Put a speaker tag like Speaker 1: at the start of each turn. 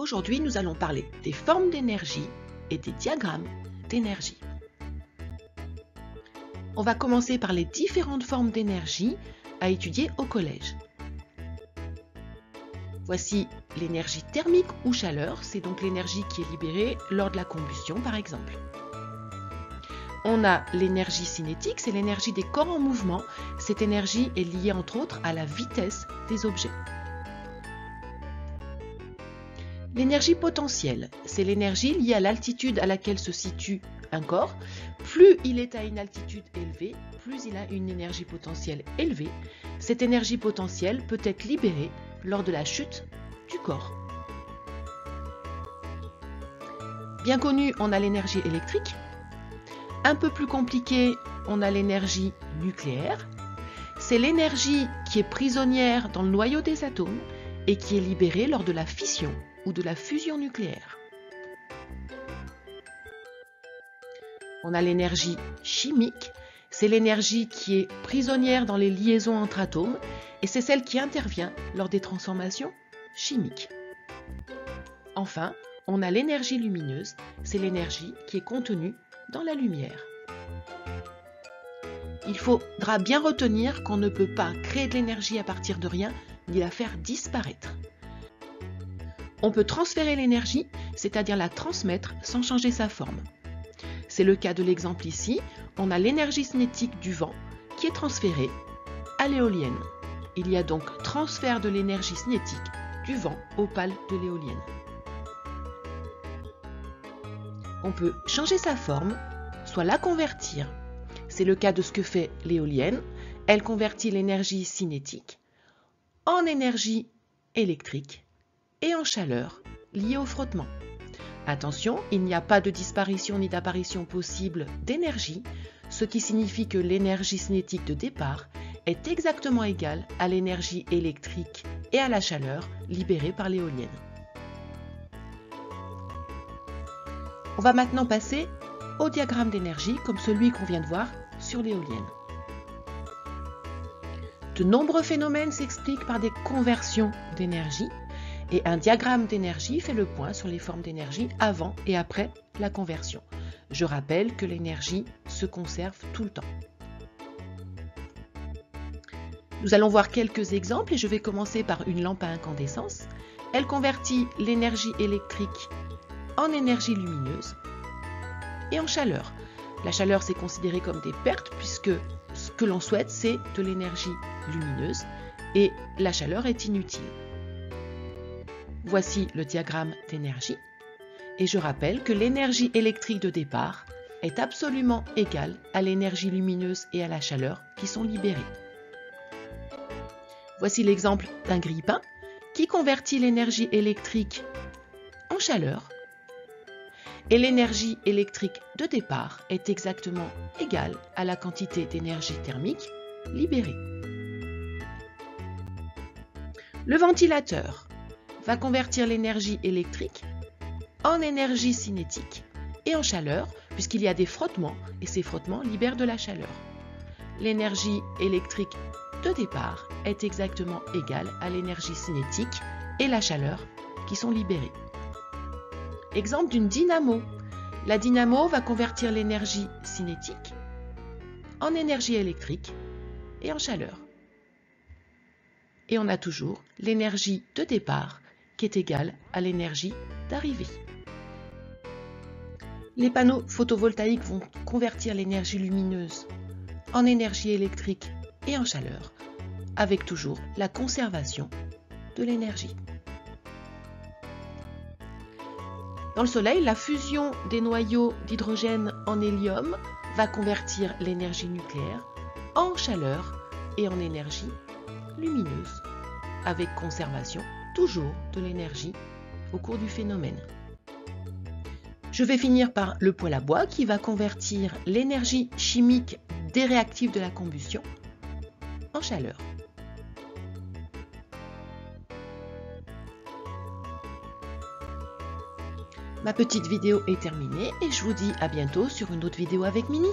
Speaker 1: Aujourd'hui, nous allons parler des formes d'énergie et des diagrammes d'énergie. On va commencer par les différentes formes d'énergie à étudier au collège. Voici l'énergie thermique ou chaleur, c'est donc l'énergie qui est libérée lors de la combustion par exemple. On a l'énergie cinétique, c'est l'énergie des corps en mouvement. Cette énergie est liée entre autres à la vitesse des objets. L'énergie potentielle, c'est l'énergie liée à l'altitude à laquelle se situe un corps. Plus il est à une altitude élevée, plus il a une énergie potentielle élevée. Cette énergie potentielle peut être libérée lors de la chute du corps. Bien connu, on a l'énergie électrique. Un peu plus compliqué, on a l'énergie nucléaire. C'est l'énergie qui est prisonnière dans le noyau des atomes et qui est libérée lors de la fission ou de la fusion nucléaire. On a l'énergie chimique. C'est l'énergie qui est prisonnière dans les liaisons entre atomes et c'est celle qui intervient lors des transformations chimiques. Enfin, on a l'énergie lumineuse. C'est l'énergie qui est contenue dans la lumière. Il faudra bien retenir qu'on ne peut pas créer de l'énergie à partir de rien ni la faire disparaître. On peut transférer l'énergie, c'est-à-dire la transmettre sans changer sa forme. C'est le cas de l'exemple ici. On a l'énergie cinétique du vent qui est transférée à l'éolienne. Il y a donc transfert de l'énergie cinétique du vent aux pales de l'éolienne. On peut changer sa forme, soit la convertir. C'est le cas de ce que fait l'éolienne. Elle convertit l'énergie cinétique en énergie électrique et en chaleur liée au frottement. Attention, il n'y a pas de disparition ni d'apparition possible d'énergie, ce qui signifie que l'énergie cinétique de départ est exactement égale à l'énergie électrique et à la chaleur libérée par l'éolienne. On va maintenant passer au diagramme d'énergie comme celui qu'on vient de voir sur l'éolienne. De nombreux phénomènes s'expliquent par des conversions d'énergie et un diagramme d'énergie fait le point sur les formes d'énergie avant et après la conversion. Je rappelle que l'énergie se conserve tout le temps. Nous allons voir quelques exemples et je vais commencer par une lampe à incandescence. Elle convertit l'énergie électrique en énergie lumineuse et en chaleur. La chaleur, c'est considéré comme des pertes puisque ce que l'on souhaite, c'est de l'énergie lumineuse et la chaleur est inutile. Voici le diagramme d'énergie et je rappelle que l'énergie électrique de départ est absolument égale à l'énergie lumineuse et à la chaleur qui sont libérées. Voici l'exemple d'un grille-pain qui convertit l'énergie électrique en chaleur. Et l'énergie électrique de départ est exactement égale à la quantité d'énergie thermique libérée. Le ventilateur va convertir l'énergie électrique en énergie cinétique et en chaleur puisqu'il y a des frottements et ces frottements libèrent de la chaleur. L'énergie électrique de départ est exactement égale à l'énergie cinétique et la chaleur qui sont libérées. Exemple d'une dynamo. La dynamo va convertir l'énergie cinétique en énergie électrique et en chaleur. Et on a toujours l'énergie de départ qui est égale à l'énergie d'arrivée. Les panneaux photovoltaïques vont convertir l'énergie lumineuse en énergie électrique et en chaleur, avec toujours la conservation de l'énergie. Dans le Soleil, la fusion des noyaux d'hydrogène en hélium va convertir l'énergie nucléaire en chaleur et en énergie lumineuse, avec conservation toujours de l'énergie au cours du phénomène. Je vais finir par le poêle à bois qui va convertir l'énergie chimique des réactifs de la combustion en chaleur. Ma petite vidéo est terminée et je vous dis à bientôt sur une autre vidéo avec Mini.